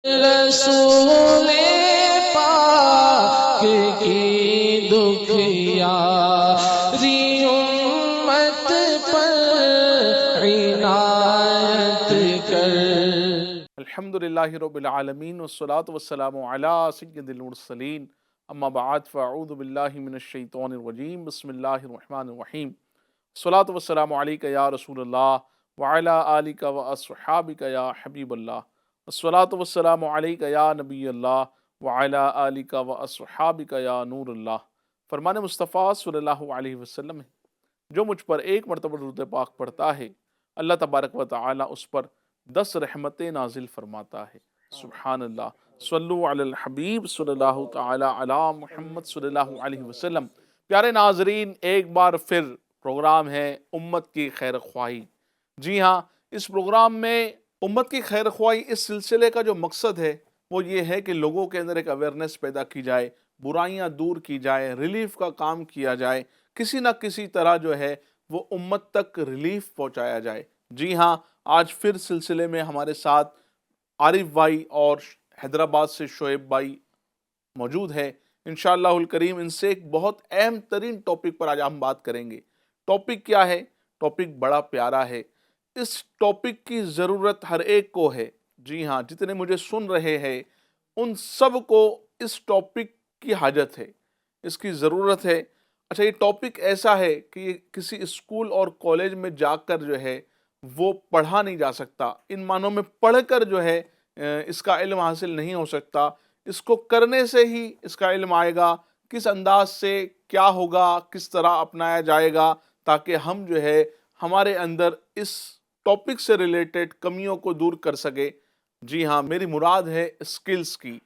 رسول پاک کی دکھیاری امت پر عنایت کر۔ الحمدللہ رب العالمین والصلاة والسلام علی سید المرسلین، اما بعد فاعوذ باللہ من الشیطان الرجیم، بسم اللہ الرحمن الرحیم۔ الصلاة والسلام علیک یا رسول اللہ وعلی آلک واصحابک یا حبیب اللہ، الصلاة والسلام علیک یا نبی اللہ وعلی آلک واصحابک یا نور اللہ۔ فرمان مصطفیٰ صلی اللہ علیہ وسلم ہے، جو مجھ پر ایک مرتبہ درود پاک پڑھتا ہے اللہ تبارک و تعالی اس پر 10 رحمتیں نازل فرماتا ہے۔ سبحان اللہ، صلو علی الحبیب صلی اللہ تعالی علی محمد صلی اللہ علیہ وسلم۔ پیارے ناظرین، ایک بار پھر پروگرام ہے امت کی خیر خواہی۔ جی ہاں، اس پروگرام میں امت کی خیر خواہی اس سلسلے کا جو مقصد ہے وہ یہ ہے کہ لوگوں کے اندر ایک اویئرنیس پیدا کی جائے، برائیاں دور کی جائے، ریلیف کا کام کیا جائے، کسی نہ کسی طرح جو ہے وہ امت تک ریلیف پہنچایا جائے۔ جی ہاں، آج پھر سلسلے میں ہمارے ساتھ عارف بھائی اور حیدرآباد سے شعیب بھائی موجود ہے۔ انشاءاللہ الکریم ان سے ایک بہت اہم ترین ٹاپک پر آج ہم بات کریں گے۔ ٹاپک کیا ہے؟ ٹاپک بڑا پیارا ہے، اس ٹاپک کی ضرورت ہر ایک کو ہے۔ جی ہاں، جتنے مجھے سن رہے ہیں ان سب کو اس ٹاپک کی حاجت ہے، اس کی ضرورت ہے۔ اچھا، یہ ٹاپک ایسا ہے کہ یہ کسی اسکول اور کالج میں جا کر جو ہے وہ پڑھا نہیں جا سکتا، ان معنوں میں پڑھ کر جو ہے اس کا علم حاصل نہیں ہو سکتا، اس کو کرنے سے ہی اس کا علم آئے گا، کس انداز سے کیا ہوگا، کس طرح اپنایا جائے گا تاکہ ہم جو ہے ہمارے اندر اس ٹاپک سے ریلیٹڈ کمیوں کو دور کر سکے۔ جی ہاں، میری مراد ہے اسکلز کی،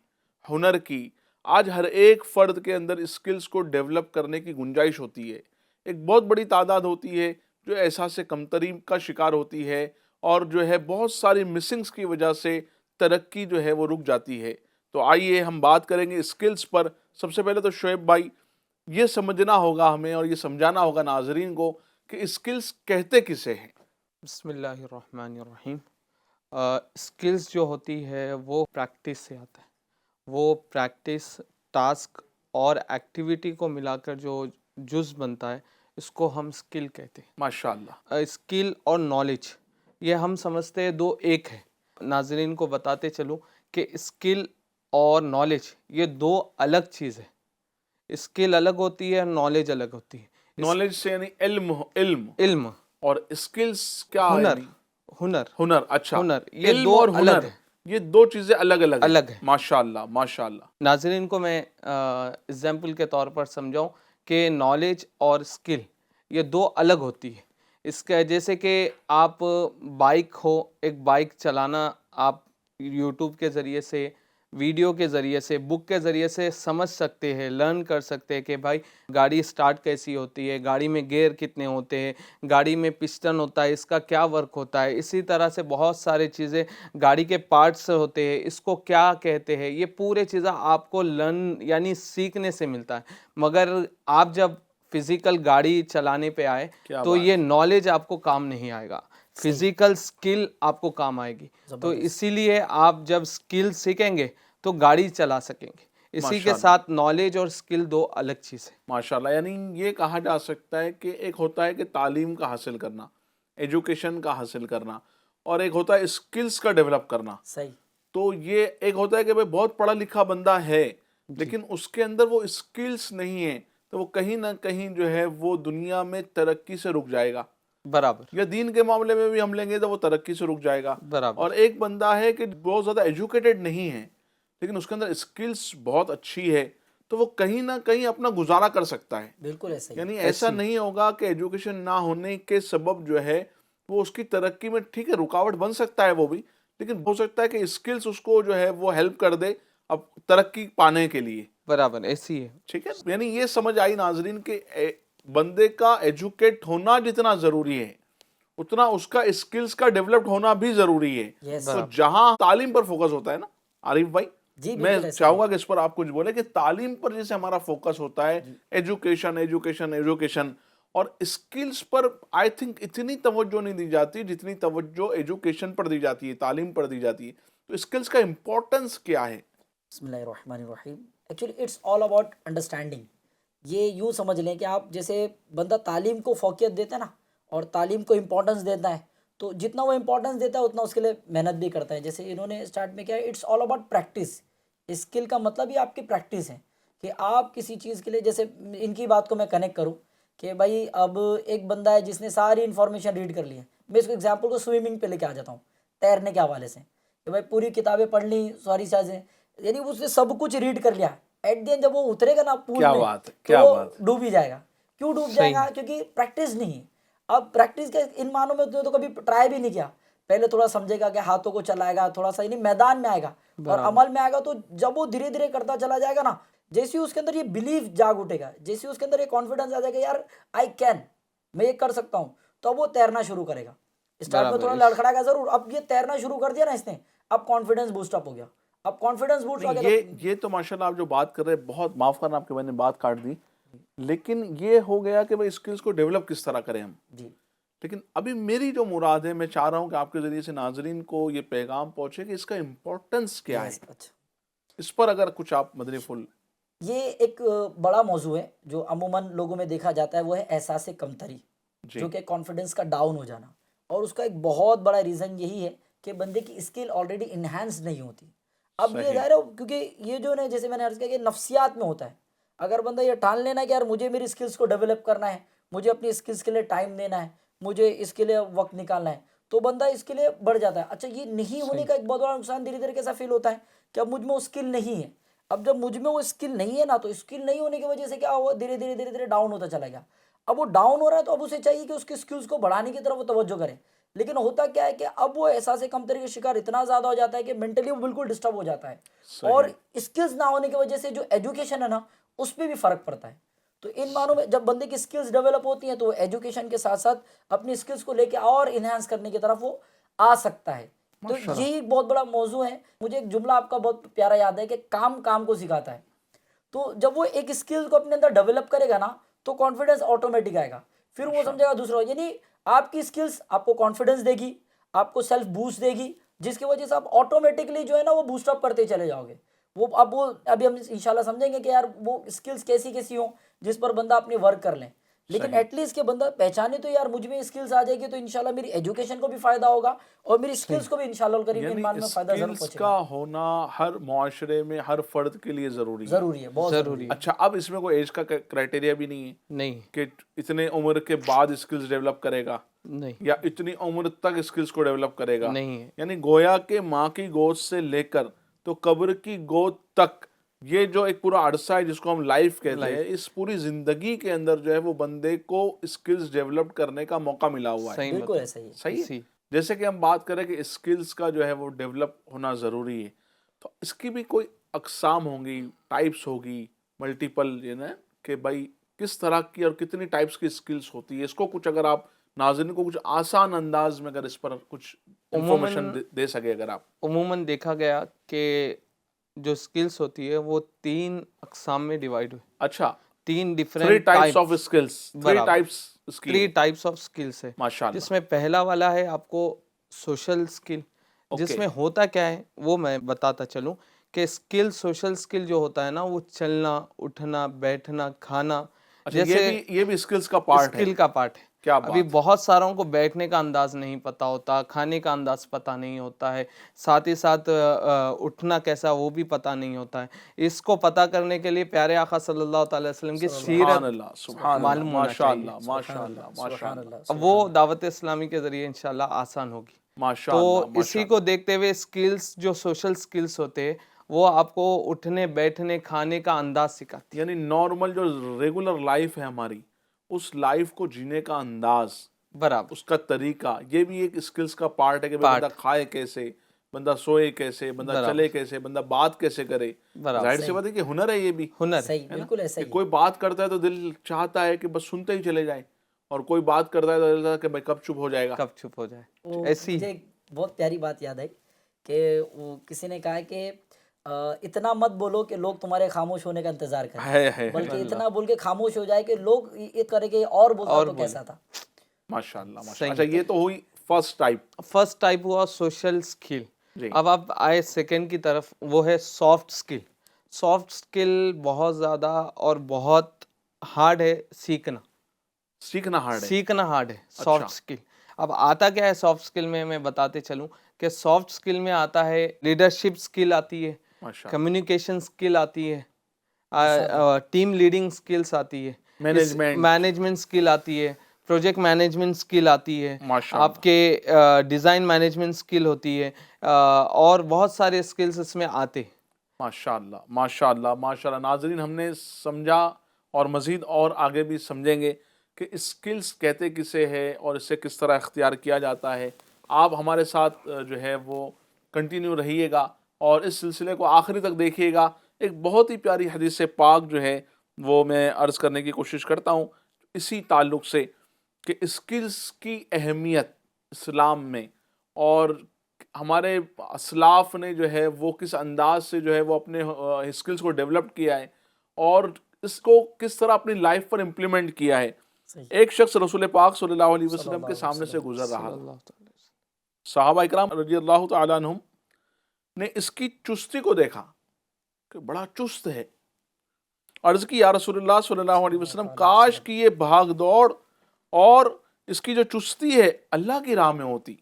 ہنر کی۔ آج ہر ایک فرد کے اندر اسکلز کو ڈیولپ کرنے کی گنجائش ہوتی ہے۔ ایک بہت بڑی تعداد ہوتی ہے جو احساس کمتری کا شکار ہوتی ہے اور جو ہے بہت ساری مسنگز کی وجہ سے ترقی جو ہے وہ رک جاتی ہے۔ تو آئیے ہم بات کریں گے اسکلز پر۔ سب سے پہلے تو شعیب بھائی، یہ سمجھنا ہوگا ہمیں اور یہ سمجھانا ہوگا ناظرین کو کہ اسکلز کہتے کسے ہیں۔ بسم اللہ الرحمن الرحیم۔ اسکلز جو ہوتی ہے وہ پریکٹس سے آتا ہے، وہ پریکٹس، ٹاسک اور ایکٹیویٹی کو ملا کر جو جز بنتا ہے اس کو ہم اسکل کہتے ہیں۔ ماشاءاللہ۔ اسکل اور نالج یہ ہم سمجھتے ہیں دو ایک ہے۔ ناظرین کو بتاتے چلوں کہ اسکل اور نالج یہ دو الگ چیز ہے۔ اسکل الگ ہوتی ہے، نالج الگ ہوتی ہے۔ نالج سے یعنی علم اور اسکلز کیا؟ ہنر۔ اچھا، ہنر، یہ علم دو اور الگ ہنر، ہیں، یہ دو چیزیں الگ الگ ہیں۔ ہیں۔ ماشاءاللہ ماشاءاللہ۔ ناظرین کو میں اگزامپل کے طور پر سمجھاؤں کہ نالج اور اسکل یہ دو الگ ہوتی ہے۔ اس کا جیسے کہ آپ بائک ہو، ایک بائک چلانا آپ یوٹیوب کے ذریعے سے، ویڈیو کے ذریعے سے، بک کے ذریعے سے سمجھ سکتے ہیں، لرن کر سکتے ہیں کہ بھائی گاڑی سٹارٹ کیسی ہوتی ہے، گاڑی میں گیئر کتنے ہوتے ہیں، گاڑی میں پسٹن ہوتا ہے، اس کا کیا ورک ہوتا ہے۔ اسی طرح سے بہت سارے چیزیں گاڑی کے پارٹس ہوتے ہیں، اس کو کیا کہتے ہیں، یہ پورے چیزیں آپ کو لرن یعنی سیکھنے سے ملتا ہے۔ مگر آپ جب فزیکل گاڑی چلانے پہ آئے تو یہ نالج آپ کو کام نہیں آئے گا، فزیکل سکل آپ کو کام آئے گی۔ تو اسی لیے آپ جب سکل سیکھیں گے تو گاڑی چلا سکیں گے۔ اسی کے ساتھ نالج اور سکل دو الگ چیز ہے۔ ماشاءاللہ، یعنی یہ کہا جا سکتا ہے کہ ایک ہوتا ہے کہ تعلیم کا حاصل کرنا، ایجوکیشن کا حاصل کرنا، اور ایک ہوتا ہے اسکلز کا ڈیولپ کرنا۔ صحیح۔ تو یہ ایک ہوتا ہے کہ بھئی بہت پڑھا لکھا بندہ ہے لیکن اس کے اندر وہ اسکلز نہیں ہیں تو وہ کہیں نہ کہیں جو ہے وہ دنیا میں ترقی سے رک جائے گا۔ برابر۔ یا دین کے معاملے میں بھی ہم لیں گے تو وہ ترقی سے رک جائے گا۔ برابر۔ اور ایک بندہ ہے کہ بہت زیادہ ایجوکیٹڈ نہیں ہے لیکن اس کے اندر اسکلز بہت اچھی ہے تو وہ کہیں نہ کہیں اپنا گزارا کر سکتا ہے۔ بالکل ایسا ہی۔ یعنی ایسا نہیں ہوگا کہ ایجوکیشن نہ ہونے کے سبب جو ہے وہ اس کی ترقی میں ٹھیک ہے رکاوٹ بن سکتا ہے وہ بھی، لیکن ہو سکتا ہے کہ اسکلز اس کو جو ہے وہ ہیلپ کر دے اب ترقی پانے کے لیے۔ برابر ایسی ہے۔ ٹھیک ہے، یعنی یہ سمجھ آئی ناظرین کہ بندے کا ایجوکیٹ ہونا جتنا ضروری ہے اتنا اس کا اسکلز کا ڈیولپڈ ہونا بھی ضروری ہے۔ تو جہاں تعلیم پر فوکس ہوتا ہے نا عارف بھائی، میں چاہوں گا کہ اس پر آپ کچھ بولیں کہ تعلیم پر جیسے ہمارا فوکس ہوتا ہے، ایجوکیشن اور اسکلز پر آئی تھنک اتنی توجہ نہیں دی جاتی جتنی توجہ ایجوکیشن پر دی جاتی ہے، تعلیم پر دی جاتی ہے۔ تو اسکلس کا امپورٹنس کیا ہے؟ بسم اللہ الرحمن الرحیم. Actually it's all about understanding. یہ یوں سمجھ لیں کہ آپ جیسے بندہ تعلیم کو فوقیت دیتا ہے نا اور تعلیم کو امپورٹنس دیتا ہے تو جتنا وہ امپورٹنس دیتا ہے اتنا اس کے لیے محنت بھی کرتا ہے. جیسے انہوں نے اسٹارٹ میں کیا ہے it's all about practice. Skill کا مطلب ہی آپ کی پریکٹس ہے کہ آپ کسی چیز کے لیے جیسے ان کی بات کو میں کنیکٹ کروں کہ بھائی اب ایک بندہ ہے جس نے ساری انفارمیشن ریڈ کر لی ہے. میں اس کو ایگزامپل کو سوئمنگ پہ لے کے آ جاتا ہوں تیرنے کے حوالے سے کہ بھائی پوری کتابیں پڑھ لی ساری چیزیں یعنی اس نے سب کچھ ریڈ کر لیا. ایٹ دی اینڈ جب وہ اترے گا نا پول کیا میں بات ہے، تو کیا وہ بات ہے. ڈوب ہی جائے گا. کیوں ڈوب جائے گا؟ کیونکہ پریکٹس نہیں ہے. اب پریکٹس کے ان معنوں میں تو کبھی ٹرائی بھی نہیں کیا. پہلے تھوڑا سمجھے گا کہ ہاتھوں کو چلائے گا تھوڑا سا یعنی میدان میں آئے گا اور عمل میں آئے گا تو جب وہ دھیرے دھیرے کرتا چلا جائے گا نا جیسے اس کے اندر یہ بلیف جاگ اٹھے گا جیسے اس کے اندر یہ کانفیڈنس آ جائے گا یار آئی کین میں یہ کر سکتا ہوں تو اب وہ تیرنا شروع کرے گا. اسٹارٹ میں تھوڑا لڑکھڑائے گا ضرور. اب یہ تیرنا شروع کر دیا نا اس نے اب کانفیڈنس بوسٹ اپ ہو گیا. اب کانفیڈنس بوسٹ ہو گیا. یہ تو ماشاءاللہ آپ جو بات کر رہے ہیں بہت معاف کرنا آپ کے میں نے بات کاٹ دی لیکن یہ ہو گیا کہ بھائی اسکلس کو ڈیولپ کس طرح کریں ہم. جی لیکن ابھی میری جو مراد ہے میں چاہ رہا ہوں کہ آپ کے ذریعے سے ناظرین کو یہ پیغام پہنچے کہ اس کا امپورٹنس کیا ہے. اچھا اس پر اگر کچھ آپ مدنی پھول. یہ ایک بڑا موضوع ہے جو عموماً لوگوں میں دیکھا جاتا ہے وہ ہے احساس کمتری جو کہ کانفیڈنس کا ڈاؤن ہو جانا. اور اس کا ایک بہت بڑا ریزن یہی ہے کہ بندے کی اسکل آلریڈی انہینس نہیں ہوتی. اب یہ ظاہر ہے کیونکہ یہ جو ہے جیسے میں نے عرض کیا کہ نفسیات میں ہوتا ہے. اگر بندہ یہ ٹھان لینا ہے کہ یار مجھے میری اسکلس کو ڈیولپ کرنا ہے مجھے اپنی اسکلس کے لیے ٹائم دینا ہے مجھے اس کے لیے وقت نکالنا ہے تو بندہ اس کے لیے بڑھ جاتا ہے. اچھا یہ نہیں ہونے کا ایک بہت بڑا نقصان دھیرے دھیرے کیسا فیل ہوتا ہے کہ اب مجھ میں وہ اسکل نہیں ہے. اب جب مجھ میں وہ اسکل نہیں ہے نا تو اسکل نہیں ہونے کی وجہ سے کیا ہوا دھیرے دھیرے دھیرے دھیرے ڈاؤن ہوتا چلا گیا. اب وہ ڈاؤن ہو رہا ہے تو اب اسے چاہیے کہ اس کی اسکلس کو بڑھانے کی طرف وہ توجہ کرے. لیکن ہوتا کیا ہے کہ اب وہ احساس کمتری کا شکار اتنا زیادہ ہو جاتا ہے کہ مینٹلی وہ بالکل ڈسٹرب ہو جاتا ہے. اور اسکلز نہ ہونے کی وجہ سے جو ایجوکیشن ہے نا اس پہ بھی فرق پڑتا ہے. تو ان معنوں میں جب بندے کی اسکلز ڈیولپ ہوتی ہیں تو وہ ایجوکیشن کے ساتھ ساتھ اپنی اسکلز کو لے کے اور انہینس کرنے کی طرف وہ آ سکتا ہے. تو یہی بہت بڑا موضوع ہے. مجھے ایک جملہ آپ کا بہت پیارا یاد ہے کہ کام کام کو سکھاتا ہے. تو جب وہ ایک اسکل کو اپنے اندر ڈیولپ کرے گا نا تو کانفیڈنس آٹومیٹک آئے گا. پھر وہ سمجھے گا دوسرا یعنی آپ کی اسکلس آپ کو کانفیڈنس دے گی آپ کو سیلف بوسٹ دے گی جس کی وجہ سے آپ آٹومیٹکلی جو ہے نا وہ بوسٹ اپ کرتے چلے جاؤ گے. وہ ابھی ہم انشاءاللہ سمجھیں گے کہ یار وہ اسکلس کیسی کیسی ہوں جس پر بندہ اپنی ورک کر لیں. لیکن ایٹ لیسٹ کہ بندہ پہچانے تو یار مجھ میں اسکلس آ جائے گی تو انشاءاللہ میری ایجوکیشن کو بھی فائدہ ہوگا اور میری اسکلس کو بھی انشاءاللہ الکریم ایمان میں فائدہ ضرور اسکلس پہنچے گا. کا ہونا ہر معاشرے میں ہر فرد کے لیے ضروری ضروری ہے بہت ضروری ہے. اچھا اب اس میں کوئی ایج کا کرائٹیریا بھی نہیں ہے نہیں کہ اتنے عمر کے بعد اسکلس ڈیولپ کرے گا نہیں یا اتنی عمر تک اسکلس کو ڈیولپ کرے گا. نہیں ہے. یعنی گویا کہ ماں کی گود سے لے کر تو قبر کی گود تک یہ جو ایک پورا عرصہ ہے جس کو ہم لائف کہتے ہیں اس پوری زندگی کے اندر جو ہے وہ بندے کو اسکلز ڈیولپ کرنے کا موقع ملا ہوا ہے. بالکل ایسا ہی ہے. صحیح ہے. جیسے کہ ہم بات کریں کہ اسکلز کا جو ہے وہ ڈیولپ ہونا ضروری ہے تو اس کی بھی کوئی اقسام ہوں گی ٹائپس ہوگی ملٹیپل کہ بھائی کس طرح کی اور کتنی ٹائپس کی اسکلز ہوتی ہے. اس کو کچھ اگر آپ ناظرین کو کچھ آسان انداز میں اگر اس پر کچھ انفارمیشن دے سکے اگر آپ. عموماً دیکھا گیا کہ جو اسکلس ہوتی ہے وہ 3 اقسام میں ڈیوائڈ ہوئی. اچھا 3 3 different types of skills 3 types of skills ہے ماشاءاللہ. جس میں پہلا والا ہے آپ کو سوشل اسکل جس میں ہوتا کیا ہے وہ میں بتاتا چلوں کہ اسکل سوشل اسکل جو ہوتا ہے نا وہ چلنا اٹھنا بیٹھنا کھانا جیسے یہ بھی اسکلز کا پارٹ ہے. اسکل کا پارٹ ہے. کیا ابھی بہت ساروں کو بیٹھنے کا انداز نہیں پتا ہوتا کھانے کا انداز پتا نہیں ہوتا ہے ساتھ ہی ساتھ اٹھنا کیسا وہ بھی پتا نہیں ہوتا ہے. اس کو پتا کرنے کے لیے پیارے آقا صلی اللہ تعالی وسلم کی سیرت معلوم ہونا چاہیے. اب وہ دعوت اسلامی کے ذریعے انشاءاللہ آسان ہوگی. تو اسی کو دیکھتے ہوئے اسکلز جو سوشل اسکلز ہوتے ہیں وہ آپ کو اٹھنے بیٹھنے کھانے کا انداز سکھاتی. یعنی نارمل جو ریگولر لائف ہے ہماری اس لائف کو جینے کا انداز برابر اس کا طریقہ یہ بھی ایک اسکلز کا پارٹ ہے کہ بندہ کھائے کیسے بندہ سوئے کیسے بندہ چلے کیسے بندہ بات کیسے کرے. ظاہر سی بات ہے کہ ہنر ہے یہ بھی ہنر. صحیح بالکل ایسا ہی. کوئی بات کرتا ہے تو دل چاہتا ہے کہ بس سنتے ہی چلے جائیں اور کوئی بات کرتا ہے تو دل چاہتا ہے کہ بھائی کب چپ ہو جائے گا کب چپ ہو جائے. ایسی مجھے ایک بہت پیاری بات یاد آئی کہ کسی نے کہا کہ اتنا مت بولو کہ لوگ تمہارے خاموش ہونے کا انتظار کریں بلکہ اتنا بول کے خاموش ہو جائے کہ لوگ یہ کرے کہ اور بولتا تو کیسا تھا. ماشاءاللہ. اچھا یہ تو ہوئی فرسٹ ٹائپ ہوا سوشل اسکل. جی اب آپ آئے سیکنڈ کی طرف، وہ ہے سافٹ اسکل. سافٹ اسکل بہت زیادہ اور بہت ہارڈ ہے سیکھنا. سیکھنا ہارڈ ہے. سیکھنا ہارڈ ہے اچھا. Soft skill. اب آتا کیا ہے سافٹ اسکل میں بتاتے چلوں کہ سافٹ اسکل میں آتا ہے لیڈرشپ اسکل آتی ہے، ماشاء کمیونیکیشن اسکل آتی ہے، ٹیم لیڈنگ اسکلس آتی ہے، مینجمنٹ. مینجمنٹ اسکل آتی ہے، پروجیکٹ مینجمنٹ اسکل آتی ہے، ماشاء آپ کے ڈیزائن مینجمنٹ اسکل ہوتی ہے، اور بہت سارے اسکلس اس میں آتے. ماشاء اللہ ماشاء اللہ ماشاء اللہ. ناظرین ہم نے سمجھا اور مزید اور آگے بھی سمجھیں گے کہ اسکلز کہتے کسے ہے اور اسے کس طرح اختیار کیا جاتا ہے. آپ ہمارے ساتھ جو ہے وہ کنٹینیو رہیے گا اور اس سلسلے کو آخری تک دیکھیے گا. ایک بہت ہی پیاری حدیث پاک جو ہے وہ میں عرض کرنے کی کوشش کرتا ہوں اسی تعلق سے کہ اسکلز کی اہمیت اسلام میں، اور ہمارے اسلاف نے جو ہے وہ کس انداز سے جو ہے وہ اپنے اسکلز کو ڈیولپ کیا ہے اور اس کو کس طرح اپنی لائف پر امپلیمنٹ کیا ہے. ایک شخص رسول پاک صلی اللہ علیہ وسلم کے سامنے سے گزر رہا تھا. صحابہ اکرام رضی اللہ تعالیٰ عنہم نے اس کی چستی کو دیکھا کہ بڑا چست ہے. عرض کی یا رسول اللہ صلی اللہ علیہ وسلم، کاش کی یہ بھاگ دوڑ اور اس کی جو چستی ہے اللہ کی راہ میں ہوتی.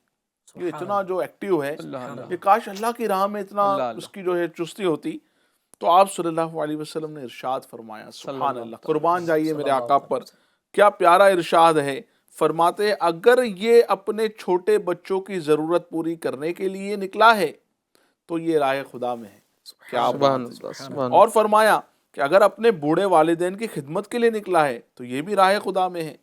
یہ اتنا جو ایکٹیو ہے، یہ کاش اللہ کی راہ میں اتنا اس کی جو ہے چستی ہوتی. تو آپ صلی اللہ علیہ وسلم نے ارشاد فرمایا، سبحان اللہ، قربان جائیے میرے آقا پر، کیا پیارا ارشاد ہے. فرماتے اگر یہ اپنے چھوٹے بچوں کی ضرورت پوری کرنے کے لیے نکلا ہے تو یہ راہ خدا میں ہے. کیا بات ہے. اور فرمایا کہ اگر اپنے بوڑھے والدین کی خدمت کے لیے نکلا ہے تو یہ بھی راہ خدا میں ہے.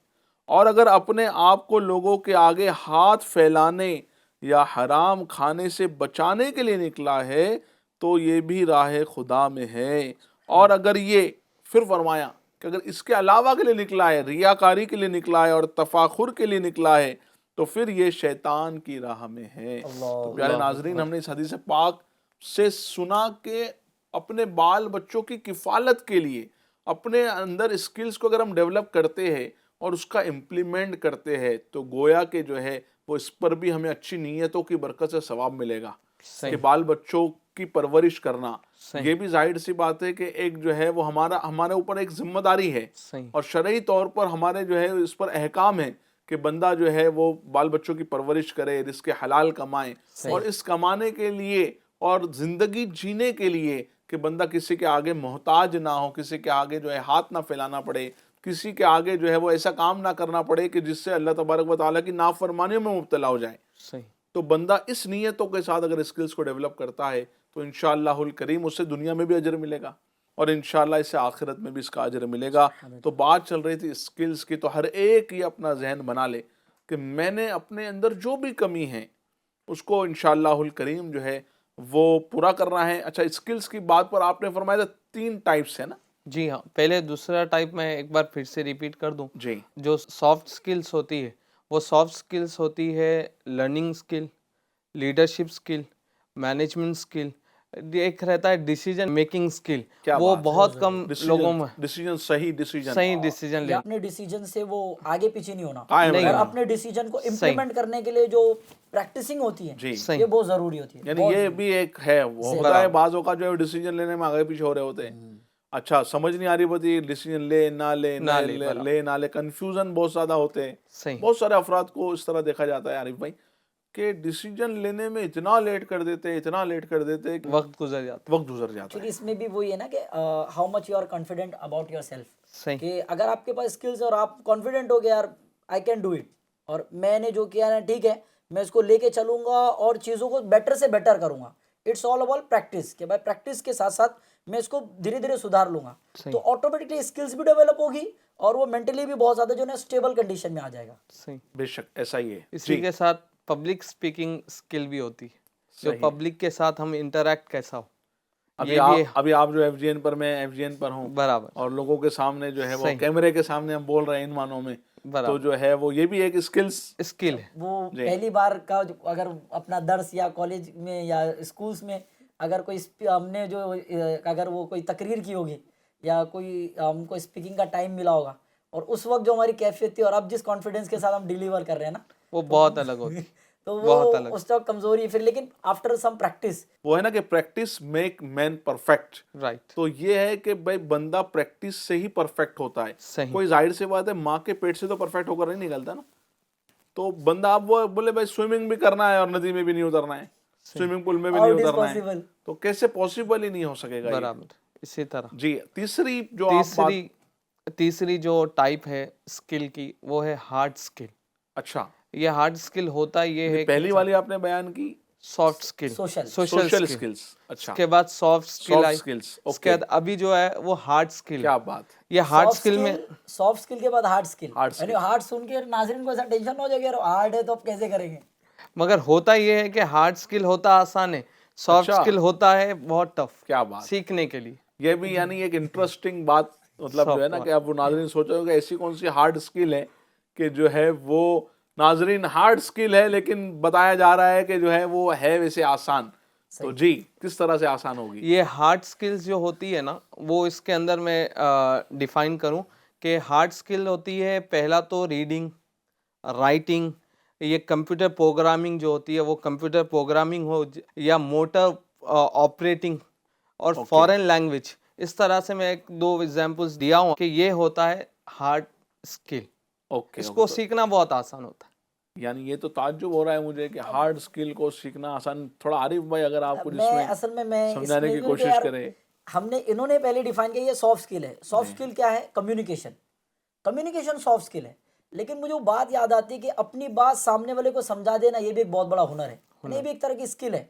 اور اگر اپنے آپ کو لوگوں کے آگے ہاتھ پھیلانے یا حرام کھانے سے بچانے کے لیے نکلا ہے تو یہ بھی راہ خدا میں ہے. اور اگر یہ پھر فرمایا کہ اگر اس کے علاوہ کے لیے نکلا ہے، ریاکاری کے لیے نکلا ہے اور تفاخر کے لیے نکلا ہے تو پھر یہ شیطان کی راہ میں ہے. تو پیارے ناظرین، ہم نے اس حدیث پاک سے سنا کہ اپنے بال بچوں کی کفالت کے لیے اپنے اندر اسکلز کو اگر ہم ڈیولپ کرتے ہیں اور اس کا امپلیمنٹ کرتے ہیں تو گویا کہ جو ہے وہ اس پر بھی ہمیں اچھی نیتوں کی برکت سے ثواب ملے گا. کہ بال بچوں کی پرورش کرنا یہ بھی ظاہر سی بات ہے کہ ایک جو ہے وہ ہمارے اوپر ایک ذمہ داری ہے اور شرعی طور پر ہمارے جو ہے اس پر احکام ہے کہ بندہ جو ہے وہ بال بچوں کی پرورش کرے، رزق حلال کمائے، اور اس کمانے کے لیے اور زندگی جینے کے لیے کہ بندہ کسی کے آگے محتاج نہ ہو، کسی کے آگے جو ہے ہاتھ نہ پھیلانا پڑے، کسی کے آگے جو ہے وہ ایسا کام نہ کرنا پڑے کہ جس سے اللہ تبارک و تعالیٰ کی نافرمانیوں میں مبتلا ہو جائے. تو بندہ اس نیتوں کے ساتھ اگر اسکلز کو ڈیولپ کرتا ہے تو انشاءاللہ الکریم اسے دنیا میں بھی اجر ملے گا اور انشاءاللہ اسے آخرت میں بھی اس کا اجر ملے گا. تو بات چل رہی تھی اسکلز کی، تو ہر ایک یہ اپنا ذہن بنا لے کہ میں نے اپنے اندر جو بھی کمی ہے اس کو انشاءاللہ الکریم جو ہے وہ پورا کرنا ہے. اچھا، اسکلز کی بات پر آپ نے فرمایا تھا 3 ٹائپس ہے نا؟ جی ہاں. پہلے دوسرا ٹائپ میں ایک بار پھر سے ریپیٹ کر دوں. جی. جو سافٹ اسکلس ہوتی ہے وہ سافٹ اسکلس ہوتی ہے learning skill, leadership skill, management skill. ایک رہتا ہے ڈیسیجن میکنگ اسکل، وہ بہت کم لوگوں میں. ڈیسیجن، صحیح ڈیسیجن یا اپنے ڈیسیجن سے وہ آگے پیچھے نہیں ہونا، نہیں، اور اپنے ڈیسیجن کو امپلیمنٹ کرنے کے لیے جو پریکٹسنگ ہوتی ہے یہ بہت ضروری ہوتی ہے. یعنی یہ بھی ایک ہے، وہ ہوتا ہے بعض اوقات جو ہے ڈیسیجن لینے میں آگے پیچھے ہو رہے ہوتے ہیں. اچھا، سمجھ نہیں آ رہی ہوتی ڈیسیجن لے نہ لے، کنفیوژن بہت زیادہ ہوتے ہیں. بہت سارے افراد کو اس طرح دیکھا جاتا ہے عارف بھائی کہ ڈیسیجن لینے میں اتنا لیٹ کر دیتے کہ وقت گزر جاتا ہے. اس میں بھی وہی ہے نا کہ how much you are confident about yourself, کہ اگر آپ کے پاس اسکلز اور آپ کانفیڈنٹ ہو گئے یار آئی کین ڈو اٹ، اور میں نے جو کیا نا ٹھیک ہے میں اس کو لے کے چلوں گا اور چیزوں کو بیٹر سے بیٹر کروں گا. اٹس آل اباؤٹ پریکٹس، کہ بھائی پریکٹس کے ساتھ ساتھ میں اس کو دھیرے دھیرے سدھار لوں گا تو آٹومیٹکلی اسکلز بھی ڈیولپ ہوگی اور وہ مینٹلی بھی بہت زیادہ جو ہے نا اسٹیبل کنڈیشن میں آ جائے گا. بے شک ایسا ہی ہے. اسی کے ساتھ پبلک اسپیکنگ اسکل بھی ہوتی ہے، جو پبلک کے ساتھ ہم انٹریکٹ کیسا ہو. ابھی آپ جو ایف جی این پر، میں ایف جی این پر ہوں برابر، اور لوگوں کے سامنے جو ہے وہ کیمرے کے سامنے ہم بول رہے ہیں ان معنوں میں، تو جو ہے وہ یہ بھی ایک اسکل ہے. وہ پہلی بار کا اگر اپنا درس یا کالج میں یا اسکولس میں اگر کوئی ہم نے جو اگر وہ کوئی تقریر کی ہوگی یا کوئی ہم کو اسپیکنگ کا ٹائم ملا ہوگا اور اس وقت جو ہماری کیفیت تھی اور اب جس کانفیڈنس کے ساتھ ہم ڈیلیور کر رہے ہیں نا وہ بہت الگ ہوتی ہے. تو بہت وہ الگ اس وقت کمزوری پھر لیکن آفٹر سم پریکٹس وہ ہے نا کہ practice make man perfect. Right تو یہ ہے کہ بھائی بندہ پریکٹس سے ہی پرفیکٹ ہوتا ہے. صحیح کوئی ظاہر سی بات ہے ماں کے پیٹ سے تو پرفیکٹ ہو کر نہیں نکلتا نا. تو بندہ اب وہ بولے بھائی سوئمنگ بھی کرنا ہے اور ندی میں بھی نہیں اترنا ہے, سوئمنگ پول میں بھی ہاؤ نہیں اٹ از اترنا ہے, پاسبل. تو کیسے پاسبل ہی نہیں ہو سکے گا یہ. برابر اسی طرح. جی تیسری جو آپ بات. تیسری جو ٹائپ ہے اسکل کی وہ ہے ہارڈ اسکل. اچھا یہ ہارڈ اسکل ہوتا یہ ہے پہلی والی آپ نے بیان کی soft skill, social social skills. اس اچھا کے بعد سافٹ اسکل سافٹ آئی, اسکلس. اس کے اوکے بعد ابھی جو ہے وہ ہارڈ اسکل. کیا بات ہے. یہ ہارڈ اسکل میں سافٹ اسکل کے بعد ہارڈ اسکل. Hard skill. یعنی ہارڈ سن کے ناظرین کو ایسا ٹینشن ہو جائے گا یار ہارڈ ہے تو اب کیسے کریں گے. مگر ہوتا یہ ہے کہ ہارڈ اسکل ہوتا آسان ہے, سافٹ اچھا. اسکل ہوتا ہے بہت ٹف کیا بات. سیکھنے کے لیے. یہ بھی یعنی ایک انٹرسٹنگ بات مطلب جو ہے نا کہ اب وہ ناظرین سوچ رہے ہو کہ ایسی کون سی ہارڈ اسکل ہے کہ جو ہے وہ ناظرین ہارڈ اسکل ہے لیکن بتایا جا رہا ہے کہ جو ہے وہ ہے ویسے آسان. تو جی کس طرح سے آسان ہوگی. یہ ہارڈ اسکلز جو ہوتی ہے نا وہ اس کے اندر میں ڈیفائن کروں کہ ہارڈ اسکل ہوتی ہے پہلا تو ریڈنگ, رائٹنگ, یہ کمپیوٹر پروگرامنگ جو ہوتی ہے وہ کمپیوٹر پروگرامنگ ہو یا موٹر آپریٹنگ اور فارن لینگویج. اس طرح سے میں ایک دو ایگزامپلس دیا ہوں کہ یہ ہوتا ہے ہارڈ اسکل. اوکے اس کو سیکھنا بہت آسان ہوتا ہے. یعنی یہ تو تعجب ہو رہا ہے مجھے کہ ہارڈ اسکل کو سیکھنا آسان. تھوڑا عارف بھائی اگر آپ کچھ اس میں میں اصل میں سمجھانے کی کوشش کریں. ہم نے انہوں نے پہلے ڈیفائن کیا یہ سافٹ اسکل ہے. سافٹ اسکل کیا ہے؟ کمیونیکیشن. کمیونیکیشن سافٹ اسکل ہے. لیکن مجھے وہ بات یاد آتی ہے کہ اپنی بات سامنے والے کو سمجھا دینا یہ بھی ایک بہت بڑا ہنر ہے. یہ بھی ایک طرح کی اسکل ہے.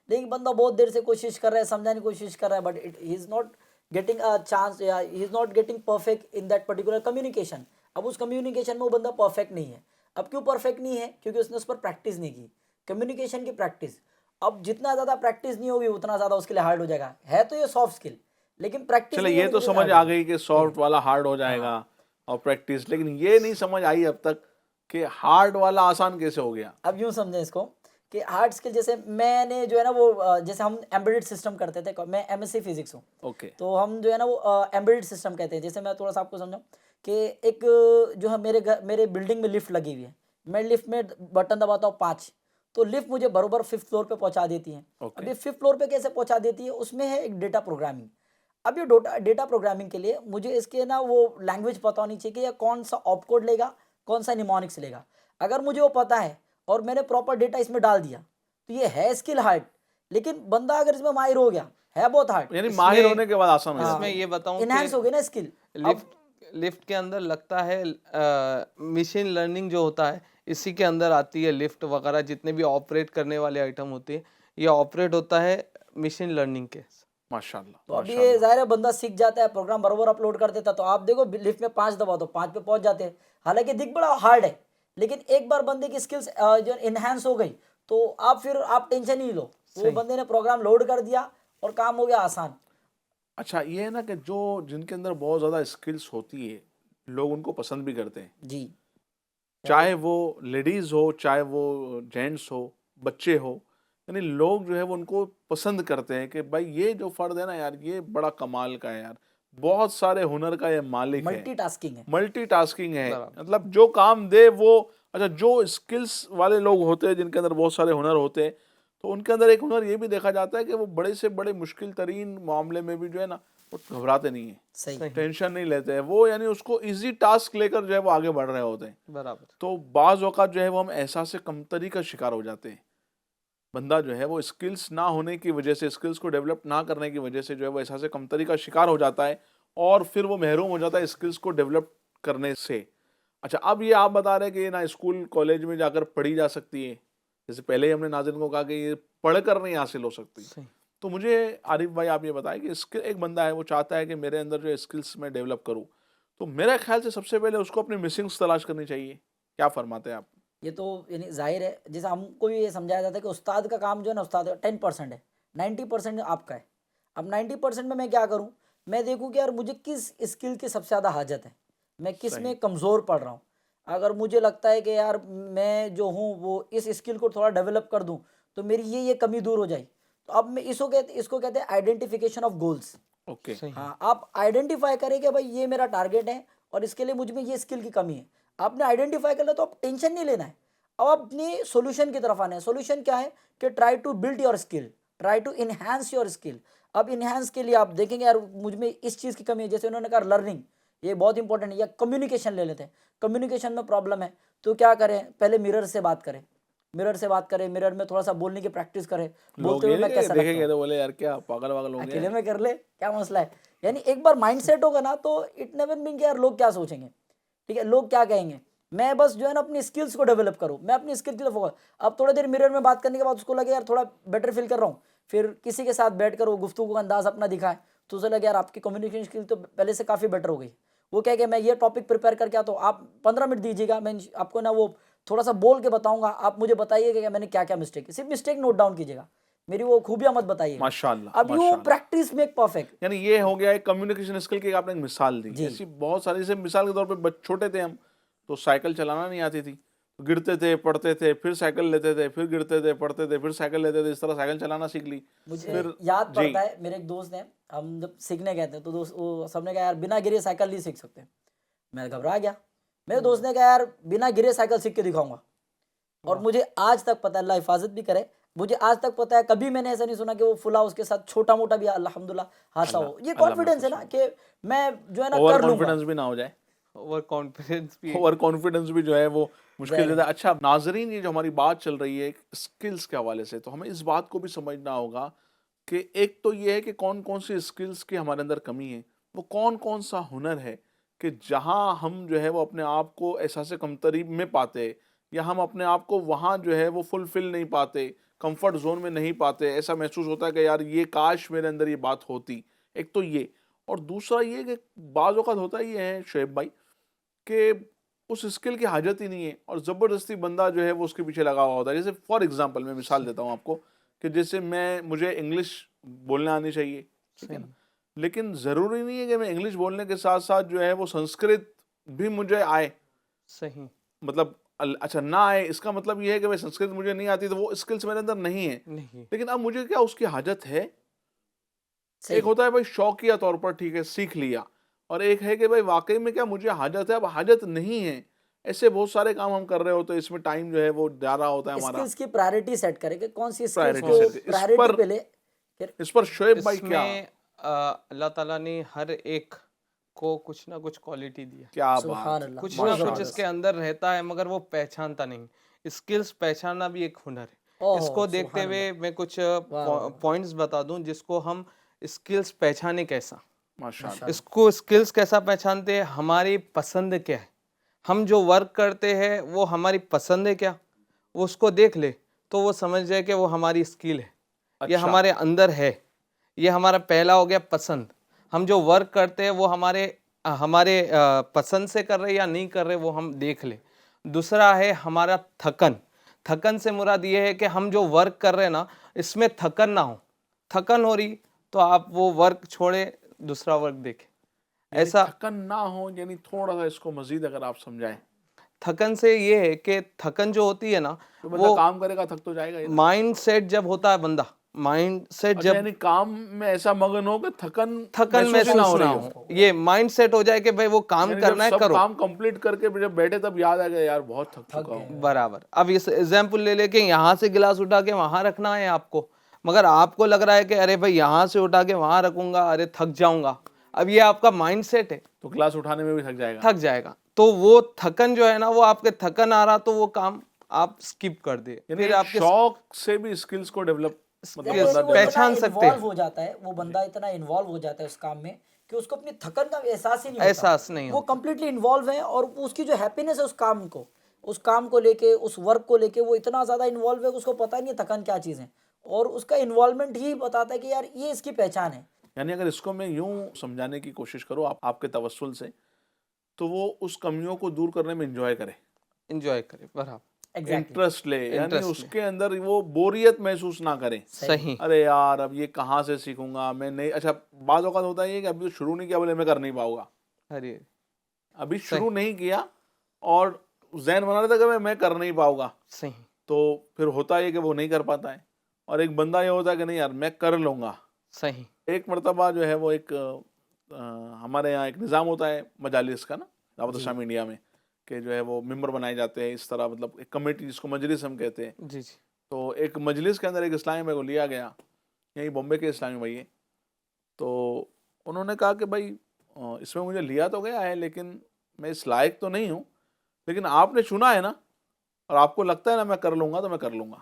لیکن بندہ بہت دیر سے کوشش کر رہا ہے, سمجھانے کی کوشش کر رہا ہے, but he is not getting a chance, he is not getting perfect in that particular communication. اب اس کمیونیکیشن میں وہ بندہ پرفیکٹ نہیں ہے. اب کیوں پرفیکٹ نہیں ہے؟ کیونکہ اس نے اس پر پریکٹس نہیں کی, کمیونیکیشن کی پریکٹس. اب جتنا زیادہ پریکٹس نہیں ہوگی اتنا زیادہ اس کے لیے ہارڈ ہو جائے گا. ہے تو یہ سافٹ اسکل لیکن پریکٹس. چلے یہ تو سمجھ آ گئی کہ سافٹ والا ہارڈ ہو جائے گا اور پریکٹس, لیکن یہ نہیں سمجھ آئی اب تک کہ ہارڈ والا آسان کیسے ہو گیا. اب یوں سمجھیں اس کو کہ ہارڈ اسکل جیسے میں نے جو ہے نا وہ جیسے ہم ایمبیڈڈ سسٹم کرتے تھے, میں ایم ایس سی فزکس ہوں. اوکے تو ہم جو ہے نا وہ ایمبیڈڈ سسٹم کہتے ہیں. جیسے میں تھوڑا سا آپ کو سمجھاؤں کہ ایک جو ہے میرے بلڈنگ میں لفٹ لگی ہوئی ہے. میں لفٹ میں بٹن دباتا ہوں 5 تو لفٹ مجھے برابر 5th فلور پہ پہنچا دیتی ہے. اب یہ 5th فلور پہ کیسے پہنچا دیتی ہے؟ اس میں ہے ایک ڈیٹا پروگرامنگ. اب یہ ڈیٹا پروگرامنگ کے لیے مجھے اس کے نا وہ لینگویج پتہ ہونی چاہیے کہ یہ کون سا آپ کوڈ لے گا, کون سا نیمونکس لے گا. اگر مجھے وہ پتہ ہے اور میں نے پراپر ڈیٹا اس میں ڈال دیا تو یہ ہے اسکل ہارڈ. لیکن بندہ اگر اس میں ماہر ہو گیا ہے بہت ہارڈ. یعنی ماہر ہونے کے بعد آسان ہو اس جاتا میں یہ بتاؤں انہینس ہو گئی نا اسکل. لفٹ کے اندر لگتا ہے مشین لرننگ جو ہوتا ہے اسی کے اندر آتی ہے. لفٹ وغیرہ جتنے بھی آپریٹ کرنے والے آئٹم ہوتے ہیں یہ آپریٹ ہوتا ہے مشین لرننگ کے. ماشاء اللہ. تو اب یہ ظاہر ہے بندہ سیکھ جاتا ہے, پروگرام برابر اپلوڈ کر دیتا. تو آپ دیکھو لفٹ میں 5 دبا تو 5 پہ پہنچ جاتے ہیں. حالانکہ دکھ بڑا ہارڈ ہے لیکن ایک بار بندے کی اسکلس جو انہینس ہو گئی تو آپ ٹینشن ہی لو, وہ بندے نے پروگرام لوڈ کر دیا اور کام ہو گیا آسان. اچھا یہ ہے نا کہ جو جن کے اندر بہت زیادہ اسکلس ہوتی ہے لوگ ان کو پسند بھی کرتے ہیں. جی چاہے وہ لیڈیز ہو, چاہے وہ جینٹس ہو, بچے ہو, یعنی لوگ جو ہے وہ ان کو پسند کرتے ہیں کہ بھائی یہ جو فرد ہے نا یار یہ بڑا کمال کا ہے یار, بہت سارے ہنر کا یہ مالک ہے, ملٹی ٹاسکنگ ہے. ملٹی ٹاسکنگ ہے. مطلب جو کام دے وہ. اچھا جو اسکلس والے لوگ ہوتے ہیں جن کے اندر بہت سارے ہنر ہوتے ہیں تو ان کے اندر ایک ہنر یہ بھی دیکھا جاتا ہے کہ وہ بڑے سے بڑے مشکل ترین معاملے میں بھی جو ہے نا وہ گھبراتے نہیں ہیں, صحیح ٹینشن نہیں لیتے ہیں وہ, یعنی اس کو ایزی ٹاسک لے کر جو ہے وہ آگے بڑھ رہے ہوتے ہیں. برابر. تو بعض اوقات جو ہے وہ ہم احساس کمتری کا شکار ہو جاتے ہیں. بندہ جو ہے وہ اسکلس نہ ہونے کی وجہ سے, اسکلس کو ڈیولپ نہ کرنے کی وجہ سے جو ہے وہ احساس کمتری کا شکار ہو جاتا ہے اور پھر وہ محروم ہو جاتا ہے اسکلس کو ڈیولپ کرنے سے. اچھا اب یہ آپ بتا رہے ہیں کہ یہ نہ اسکول کالج میں جا کر پڑھی جا سکتی ہے, جیسے پہلے ہی ہم نے ناظرین کو کہا کہ یہ پڑھ کر نہیں حاصل ہو سکتی. تو مجھے عارف بھائی آپ یہ بتائیں کہ ایک بندہ ہے وہ چاہتا ہے کہ میرے اندر جو اسکلس میں ڈیولپ کروں, تو میرے خیال سے سب سے پہلے اس کو اپنی مسنگس تلاش کرنی چاہیے. کیا فرماتے ہیں آپ؟ یہ تو یعنی ظاہر ہے جیسے ہم کو بھی یہ سمجھایا جاتا ہے کہ استاد کا کام جو ہے نا استاد 10% ہے, 90% آپ کا ہے. اب 90% میں کیا کروں, میں دیکھوں کہ یار مجھے کس اسکل کی سب سے زیادہ حاجت ہے, میں کس میں کمزور پڑ رہا ہوں. اگر مجھے لگتا ہے کہ یار میں جو ہوں وہ اس اسکل کو تھوڑا ڈیولپ کر دوں تو میری یہ کمی دور ہو جائے. تو اب میں اس کو کہتے ہیں آئیڈینٹیفیکیشن آف گولس. اوکے ہاں آپ آئیڈینٹیفائی کریں کہ بھائی یہ میرا ٹارگیٹ ہے اور اس کے لیے مجھ میں یہ اسکل کی کمی ہے. آپ نے آئیڈینٹیفائی کر لیا تو اب ٹینشن نہیں لینا ہے. اب اپنی سولوشن کی طرف آنا ہے. سولوشن کیا ہے کہ try to build your skill, try to enhance your skill. اب انہینس کے لیے آپ دیکھیں گے یار مجھ میں اس چیز کی کمی ہے, جیسے انہوں نے کہا لرننگ, یہ بہت امپورٹنٹ ہے. یا کمیونیکیشن لے لیتے ہیں, کمیونیکیشن میں پرابلم ہے تو کیا کریں, پہلے مرر سے بات کریں, مرر میں تھوڑا سا بولنے کی پریکٹس کریں, بولتے ہوئے میں کیسا لگتا دیکھیں گے ہوں, تو بولے یار کیا پاگل واگل ہو گیا اکیلے میں کر لے کیا مسئلہ ہے. یعنی ایک بار مائنڈ سیٹ ہوگا نا تو اٹ نیور مین کہ یار لوگ کیا سوچیں گے, ٹھیک ہے, لوگ کیا کہیں گے. میں بس جو ہے نا اپنی اسکلس کو ڈیولپ کروں, میں اپنی اسکل کی طرف ہوگا. اب تھوڑا دیر مرر میں بات کرنے کے بعد اس کو لگے یار تھوڑا بیٹر فیل کر رہا ہوں, پھر کسی کے ساتھ بیٹھ کر وہ گفتگو کا انداز اپنا دکھائے تو اسے لگے یار آپ کی کمیونیکیشن اسکل تو پہلے سے کافی بیٹر ہو گئی. وہ کہہ کہ میں یہ ٹاپک پریپیئر کر کے آتا ہوں, آپ 15 منٹ دیجیے گا, میں آپ کو نا وہ تھوڑا سا بول کے بتاؤں گا, آپ مجھے بتائیے کہ میں نے کیا کیا مسٹیک, صرف مسٹیک نوٹ ڈاؤن کیجیے گا, میری وہ خوبیاں مت بتائیے. ماشاءاللہ. اب وہ پریکٹس میک پرفیکٹ. یعنی یہ ہو گیا ایک کمیونیکیشن اسکل کی آپ نے ایک مثال دی. ایسی بہت ساری, جیسے مثال کے طور پہ چھوٹے تھے ہم تو سائیکل چلانا نہیں آتی تھی, گرتے تھے پڑھتے تھے, پھر سائیکل لیتے تھے, پھر گرتے تھے پڑھتے تھے, پھر سائیکل لیتے تھے, اس طرح سائیکل چلانا سیکھ لی. مجھے یاد پڑتا ہے میرے ایک دوست ہیں, ہم جب سیکھنے گئے تھے تو دوست وہ سب نے کہا یار بنا گرے سائیکل نہیں سیکھ سکتے. میں گھبرا گیا. میرے دوست نے کہا یار بنا گرے سائیکل سیکھ کے دکھاؤں گا. اور مجھے آج تک پتہ ہے, اللہ حفاظت بھی کرے, مجھے آج تک پتہ ہے کبھی میں نے ایسا نہیں سنا کہ وہ فلا اس کے ساتھ چھوٹا موٹا بھی الحمدللہ حادثہ ہو. یہ کانفیڈنس ہے نا کہ میں جو ہے نا اوور کر لوں گا. کانفیڈنس بھی نہ ہو جائے, اوور کانفیڈنس بھی جو ہے وہ مشکل ہے. اچھا ناظرین, یہ جو ہماری بات چل رہی ہے اسکلس کے حوالے سے, تو ہمیں اس بات کو بھی سمجھنا ہوگا کہ ایک تو یہ ہے کہ کون کون سی اسکلس کی ہمارے اندر کمی ہے, وہ کون کون سا ہنر ہے کہ جہاں ہم جو ہے وہ اپنے آپ کو احساس کمتری میں پاتے, یا ہم اپنے آپ کو وہاں جو ہے وہ فلفل نہیں پاتے, کمفرٹ زون میں نہیں پاتے, ایسا محسوس ہوتا ہے کہ یار یہ کاش میرے اندر یہ بات ہوتی. ایک تو یہ, اور دوسرا یہ کہ بعض اوقات ہوتا یہ ہے شعیب بھائی کہ اس اسکل کی حاجت ہی نہیں ہے اور زبردستی بندہ جو ہے وہ اس کے پیچھے لگا ہوا ہوتا ہے. جیسے فار ایگزامپل میں مثال دیتا ہوں آپ کو کہ جیسے مجھے انگلش بولنا آنی چاہیے, ٹھیک ہے نا, لیکن ضروری نہیں ہے کہ میں انگلش بولنے کے ساتھ ساتھ جو ہے وہ سنسکرت بھی مجھے آئے. صحیح, مطلب اچھا نہ آئے اس کا مطلب یہ ہے کہ سنسکرت مجھے نہیں آتی تو وہ اسکلس میرے اندر نہیں ہے. لیکن اب مجھے کیا اس کی حاجت ہے. ایک ہوتا ہے بھائی شوقیہ طور پر ٹھیک ہے سیکھ لیا, اور ایک ہے کہ بھائی واقعی میں کیا مجھے حاجت ہے, اب حاجت نہیں ہے. ایسے بہت سارے کام ہم کر رہے ہوتے ہیں, اس میں ٹائم جو ہے وہ جا رہا ہوتا ہے ہمارا. اسکلز کی پرائرٹی سیٹ کرے کہ کون سی اسکلز کو پرائرٹی پہ لے. اس پر شعیب بھائی کیا اللہ تعالیٰ نے ہر ایک کو کچھ نہ کچھ کوالٹی دیا, کیا سبحان بات, اللہ, کچھ نہ کچھ اس کے اندر رہتا ہے مگر وہ پہچانتا نہیں. اسکلز پہچاننا بھی ایک ہنر ہے. اس کو دیکھتے ہوئے میں کچھ پوائنٹس بتا دوں جس کو ہم اسکلز پہچانے کیسا. ماشاءاللہ, اس کو اسکلز کیسا پہچانتے ہیں, ہماری پسند کیا ہے, ہم جو ورک کرتے ہیں وہ ہماری پسند ہے کیا, وہ اس کو دیکھ لے تو وہ سمجھ جائے کہ وہ ہماری اسکل ہے, یہ ہمارے اندر ہے. یہ ہمارا پہلا ہو گیا پسند. ہم جو ورک کرتے ہیں وہ ہمارے پسند سے کر رہے یا نہیں کر رہے وہ ہم دیکھ لیں. دوسرا ہے ہمارا تھکن. تھکن سے مراد یہ ہے کہ ہم جو ورک کر رہے ہیں نا اس میں تھکن نہ ہو. تھکن ہو رہی تو آپ وہ ورک چھوڑے دوسرا ورک دیکھیں. ایسا تھکن نہ ہو, یعنی تھوڑا سا اس کو مزید اگر آپ سمجھائیں. تھکن سے یہ ہے کہ تھکن جو ہوتی ہے نا وہ کام کرے گا تھک تو جائے گا. مائنڈ سیٹ جب ہوتا ہے بندہ, مائنڈ سیٹ جب یعنی کام میں ایسا مگن ہو کہ تھکن محسوس نہ ہو, یہ مائنڈ سیٹ ہو جائے کہ بھائی وہ کام کرنا ہے کرو. کام کمپلیٹ کر کے جب بیٹھے تب یاد آ گیا یار بہت تھک چکا ہوں. برابر. اب اس ایگزامپل لے لے کے یہاں سے گلاس اٹھا کے وہاں رکھنا ہے آپ کو, مگر آپ کو لگ رہا ہے کہ ارے بھائی یہاں سے اٹھا کے وہاں رکھوں گا, ارے تھک جاؤں گا. اب یہ آپ کا مائنڈ سیٹ ہے تو گلاس اٹھانے میں بھی تھک جائے گا. تو وہ تھکن جو ہے نا وہ آپ کے تھکن آ رہا تو وہ کام آپ سکپ کر دے. پھر آپ کے شوق سے بھی اسکلز کو ڈیولپ پہچان سکتے ہیں. ہو جاتا ہے وہ بندہ, اتنا انوالو ہو جاتا ہے اس کام میں کہ اس کو اپنی تھکن کا احساس ہی نہیں ہوتا. وہ کمپلیٹلی انوالو ہے اور اس کی جو ہیپینس ہے اس کام کو لے کے, اس ورک کو لے کے, وہ اتنا زیادہ انوالو ہے کہ اس کو پتہ نہیں ہے تھکن کیا چیز ہے, اور اس کا انوالومنٹ ہی بتاتا ہے کہ یار یہ اس کی پہچان ہے. یعنی اگر اس کو میں یوں سمجھانے کی کوشش کروں آپ کے توسل سے, تو وہ اس کمیوں کو دور کرنے میں انجوائے کرے, برابر, انٹرسٹ لے, یعنی اس کے اندر وہ بوریت محسوس نہ کریں. صحیح. ارے یار اب یہ کہاں سے سیکھوں گا میں, نہیں. اچھا بعض اوقات ہوتا ہے کہ ابھی تو شروع نہیں کیا, بولے میں کر نہیں پاؤں گا. ابھی شروع نہیں کیا اور ذہن بنا رہا تھا کہ میں کر نہیں پاؤں گا. صحیح. تو پھر ہوتا ہے کہ وہ نہیں کر پاتا ہے, اور ایک بندہ یہ ہوتا ہے کہ نہیں یار میں کر لوں گا. صحیح. ایک مرتبہ جو ہے وہ ایک ہمارے یہاں ایک نظام ہوتا ہے مجالس کا نا, دعوت اسلامی انڈیا میں, کہ جو ہے وہ ممبر بنائے جاتے ہیں اس طرح، مطلب ایک کمیٹی جس کو مجلس ہم کہتے ہیں. جی جی تو ایک مجلس کے اندر ایک اسلامی بھائی کو لیا گیا، یہیں بامبے کے اسلامی بھائی ہیں. تو انہوں نے کہا کہ بھائی اس میں مجھے لیا تو گیا ہے لیکن میں اس لائق تو نہیں ہوں، لیکن آپ نے چنا ہے نا اور آپ کو لگتا ہے نا میں کر لوں گا تو میں کر لوں گا.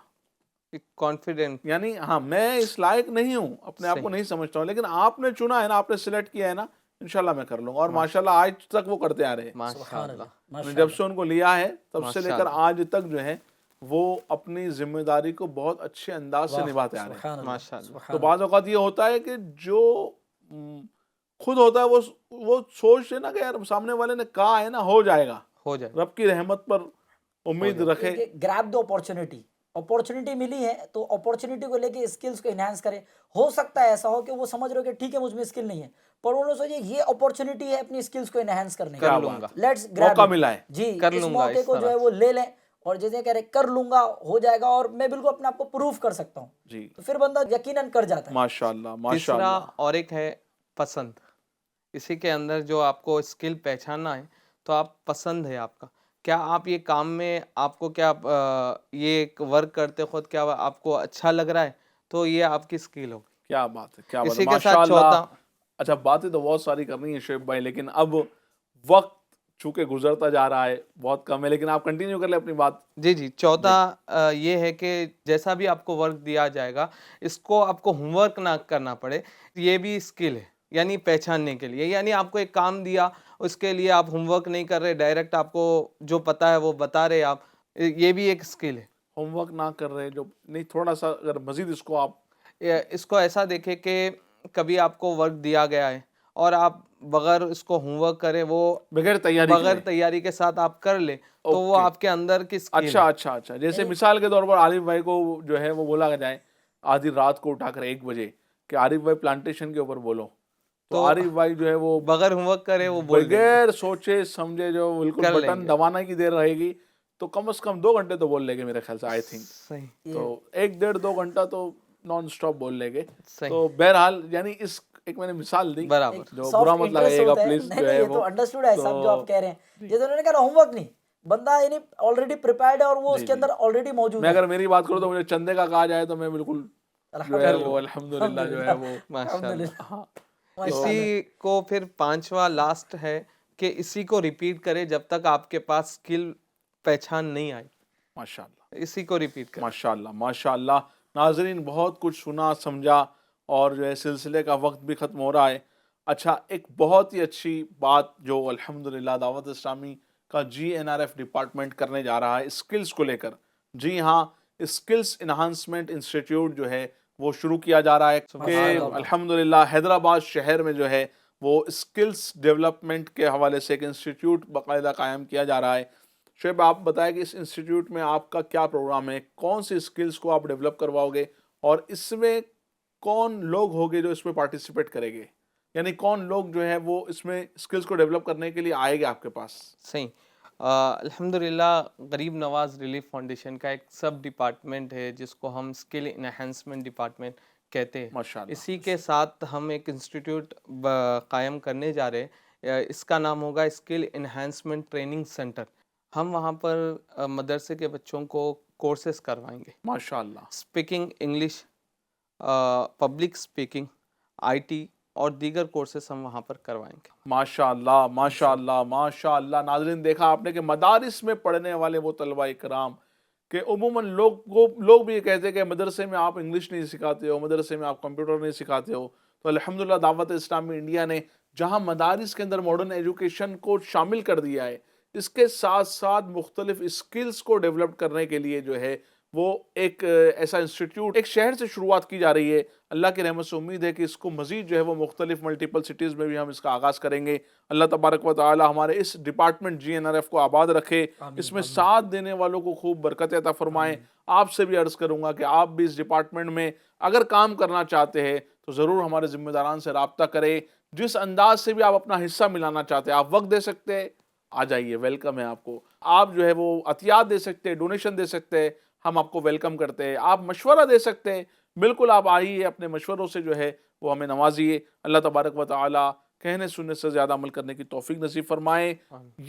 کانفیڈنٹ. یعنی ہاں میں اس لائق نہیں ہوں، اپنے آپ کو نہیں سمجھتا ہوں، لیکن آپ نے چنا ہے نا، آپ نے سلیکٹ کیا ہے نا، انشاءاللہ میں کر لوں گا. اور ماشاءاللہ آج تک وہ کرتے آ رہے ہیں. ماشاء سبحان اللہ. اللہ ماشاء جب سے ان کو لیا ہے تب سے لے ماشاء کر اللہ. آج تک جو ہے وہ اپنی ذمہ داری کو بہت اچھے انداز سے واہ، نبھاتے آ رہے ہیں. سبحان اللہ ماشاء اللہ. تو سبحان بعض اوقات یہ ہوتا ہے کہ جو خود ہوتا ہے وہ سوچتے نا کہ یار سامنے والے نے کہا ہے نا ہو جائے گا، ہو جائے. رب کی رحمت پر امید رکھے. گریب دو اپورچونٹی ملی ہے تو اپورچونٹی کو لے کے اسکلز کو انہینس کرے. ہو سکتا ہے ایسا ہو کہ وہ سمجھ رہے ہو کہ ٹھیک ہے مجھ میں اسکل نہیں ہے، پر انہوں نے سوچے یہ اپورچونٹی ہے اپنی اسکلز کو انہینس کرنے کر لوں گا. لیٹس گریب موقع ملا ہے. جی کر اس لوں گا موقع اس کو جو طرح ہے وہ لے لیں اور جیسے کہہ رہے کر لوں گا ہو جائے گا اور میں بالکل اپنے آپ کو پروف کر سکتا ہوں، جی تو پھر بندہ یقیناً کر جاتا ہے. ماشاءاللہ تیسرا ماشاءاللہ. اور ایک ہے پسند. اسی کے اندر جو آپ کو اسکل پہچاننا ہے تو آپ پسند ہے آپ کا کیا، آپ یہ کام میں آپ کو کیا یہ ورک کرتے خود کیا آپ کو اچھا لگ رہا ہے تو یہ آپ کی اسکل ہوگی. کیا بات ہے، کیا بات ہے، اسی کے ساتھ ماشاءاللہ. چوتھا. اچھا باتیں تو بہت ساری کرنی ہے شعیب بھائی، لیکن اب وقت چونکہ گزرتا جا رہا ہے بہت کم ہے، لیکن آپ کنٹینیو کر لیں اپنی بات. جی جی چوتھا یہ ہے کہ جیسا بھی آپ کو ورک دیا جائے گا اس کو آپ کو ہوم ورک نہ کرنا پڑے، یہ بھی اسکل ہے. یعنی پہچاننے کے لیے، یعنی آپ کو ایک کام دیا اس کے لیے آپ ہوم ورک نہیں کر رہے، ڈائریکٹ آپ کو جو پتا ہے وہ بتا رہے آپ، یہ بھی ایک اسکل ہے. ہوم ورک نہ کر رہے جو نہیں، تھوڑا سا اگر مزید اس کو آپ اس کو ایسا دیکھیں کہ کبھی آپ کو ورک دیا گیا ہے اور آپ بغیر اس کو ہوم ورک کرے وہ بغیر تیاری کے ساتھ آپ کر لیں تو وہ اوکے. آپ کے اندر کی اسکل اچھا ہے. اچھا اچھا. جیسے مثال کے طور پر عارف بھائی کو جو ہے وہ بولا جائے آدھی رات کو اٹھا کر 1 بجے کہ عارف بھائی پلانٹیشن کے اوپر بولو، تو عارف بھائی جو ہے وہ بغیر ہوم ورک کرے وہ بول دیں گے. بغیر سوچے سمجھے جو بالکل کر لیں بٹن گے. دبانا کی دیر رہے گی تو کم از کم 2 گھنٹے تو بول لیں گے میرے خیال سے. آئی تھنک صحیح تو 1 ڈیڑھ 2 گھنٹہ تو نان سٹاپ بول لیں گے. صحیح. تو بہرحال یعنی اس ایک میں نے مثال دی، برابر. جو برا مت لگائیے گا پلیز جو ہے یہ وہ. تو انڈرسٹوڈ ہے سب جو آپ کہہ رہے ہیں. جیسے انہوں نے کہا ہوم ورک نہیں، بندہ یعنی آلریڈی پریپیئرڈ ہے اور وہ اس کے اندر آلریڈی موجود میں ہے. اگر میری بات کروں تو مجھے چندے کا کہا جائے تو میں بالکل جو ہے وہ الحمدللہ جو ہے وہ ماشاء اللہ. ہاں. اسی کو پھر 5واں لاسٹ ہے کہ اسی کو ریپیٹ کرے جب تک آپ کے پاس اسکل پہچان نہیں آئی. ماشاءاللہ اسی کو ریپیٹ کرے. ماشاءاللہ ماشاءاللہ. ناظرین بہت کچھ سنا سمجھا اور جو ہے سلسلے کا وقت بھی ختم ہو رہا ہے. اچھا ایک بہت ہی اچھی بات جو الحمدللہ دعوت اسلامی کا GNRF ڈپارٹمنٹ کرنے جا رہا ہے اسکلز کو لے کر. جی ہاں، اسکلز انہانسمنٹ انسٹیٹیوٹ جو ہے وہ شروع کیا جا رہا ہے کہ الحمدللہ حیدرآباد شہر میں جو ہے وہ اسکلز ڈیولپمنٹ کے حوالے سے ایک انسٹیٹیوٹ باقاعدہ قائم کیا جا رہا ہے. شعیب آپ بتائیں کہ اس انسٹیٹیوٹ میں آپ کا کیا پروگرام ہے، کون سی اسکلز کو آپ ڈیولپ کرواؤ گے اور اس میں کون لوگ ہوگے جو اس میں پارٹیسپیٹ کریں گے، یعنی کون لوگ جو ہے وہ اس میں اسکلز کو ڈیولپ کرنے کے لیے آئے گے آپ کے پاس؟ صحیح. الحمدللہ غریب نواز ریلیف فاؤنڈیشن کا ایک سب ڈپارٹمنٹ ہے جس کو ہم اسکل انہینسمنٹ ڈپارٹمنٹ کہتے ہیں. ماشاءاللہ. اسی کے ساتھ ہم ایک انسٹیٹیوٹ قائم کرنے جا رہے ہیں، اس کا نام ہوگا اسکل انہینسمنٹ ٹریننگ سینٹر. ہم وہاں پر مدرسے کے بچوں کو کورسز کروائیں گے. ماشاءاللہ. Speaking English, public speaking, IT اور دیگر کورسز ہم وہاں پر کروائیں گے. ماشاءاللہ ماشاءاللہ ماشاءاللہ. ناظرین دیکھا آپ نے کہ مدارس میں پڑھنے والے وہ طلبہ کرام کہ عموماً لوگ بھی یہ کہتے ہیں کہ مدرسے میں آپ انگلش نہیں سکھاتے ہو، مدرسے میں آپ کمپیوٹر نہیں سکھاتے ہو. تو الحمدللہ دعوت اسلامی انڈیا نے جہاں مدارس کے اندر ماڈرن ایجوکیشن کو شامل کر دیا ہے، اس کے ساتھ ساتھ مختلف اسکلز کو ڈیولپ کرنے کے لیے جو ہے وہ ایک ایسا انسٹیٹیوٹ ایک شہر سے شروعات کی جا رہی ہے. اللہ کی رحمت سے امید ہے کہ اس کو مزید جو ہے وہ مختلف ملٹیپل سٹیز میں بھی ہم اس کا آغاز کریں گے. اللہ تبارک و تعالی ہمارے اس ڈپارٹمنٹ GNRF کو آباد رکھے، اس میں ساتھ دینے والوں کو خوب برکت عطا فرمائے. آپ سے بھی عرض کروں گا کہ آپ بھی اس ڈپارٹمنٹ میں اگر کام کرنا چاہتے ہیں تو ضرور ہمارے ذمہ داران سے رابطہ کریں. جس انداز سے بھی آپ اپنا حصہ ملانا چاہتے ہیں، آپ وقت دے سکتے ہیں، آ جائیے، ویلکم ہے آپ کو. آپ جو ہے وہ عطیات دے سکتے ہیں، ڈونیشن دے سکتے ہیں، ہم آپ کو ویلکم کرتے ہیں. آپ مشورہ دے سکتے ہیں، بالکل آپ آئیے، اپنے مشوروں سے جو ہے وہ ہمیں نوازیے. اللہ تبارک و تعالی کہنے سننے سے زیادہ عمل کرنے کی توفیق نصیب فرمائے۔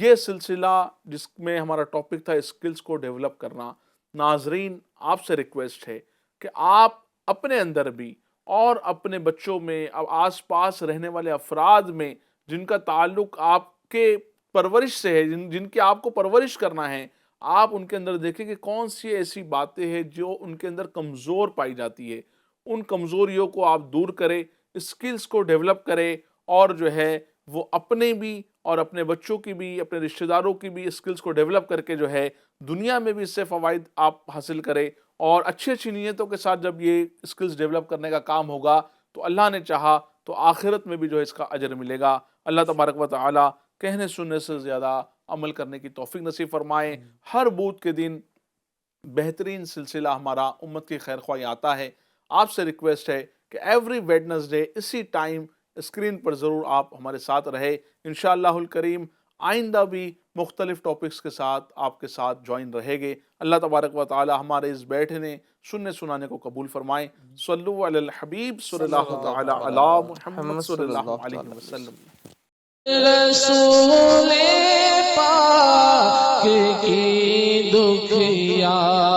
یہ سلسلہ جس میں ہمارا ٹاپک تھا اسکلز کو ڈیولپ کرنا، ناظرین آپ سے ریکویسٹ ہے کہ آپ اپنے اندر بھی اور اپنے بچوں میں، آس پاس رہنے والے افراد میں جن کا تعلق آپ کے پرورش سے ہے، جن کی آپ کو پرورش کرنا ہے، آپ ان کے اندر دیکھیں کہ کون سی ایسی باتیں ہیں جو ان کے اندر کمزور پائی جاتی ہے، ان کمزوریوں کو آپ دور کریں، اسکلز کو ڈیولپ کریں، اور جو ہے وہ اپنے بھی اور اپنے بچوں کی بھی، اپنے رشتہ داروں کی بھی اسکلز کو ڈیولپ کر کے جو ہے دنیا میں بھی اس سے فوائد آپ حاصل کریں، اور اچھی اچھی نیتوں کے ساتھ جب یہ اسکلز ڈیولپ کرنے کا کام ہوگا تو اللہ نے چاہا تو آخرت میں بھی جو ہے اس کا اجر ملے گا۔ اللہ تبارک و تعالی کہنے سننے سے زیادہ عمل کرنے کی توفیق نصیب فرمائے۔ ہر بدھ کے دن بہترین سلسلہ ہمارا امت کی خیر خواہی آتا ہے۔ آپ سے ریکویسٹ ہے کہ ایوری ویڈنسڈے اسی ٹائم اسکرین پر ضرور آپ ہمارے ساتھ رہے۔ انشاءاللہ الکریم آئندہ بھی مختلف ٹاپکس کے ساتھ آپ کے ساتھ جوائن رہے گے۔ اللہ تبارک و تعالی ہمارے اس بیٹھنے سننے سنانے کو قبول فرمائے۔ صلو علی الحبیب صلی اللہ تعالی علی محمد صلی اللہ علیہ وسلم۔ رسول پاک کی دکھیاری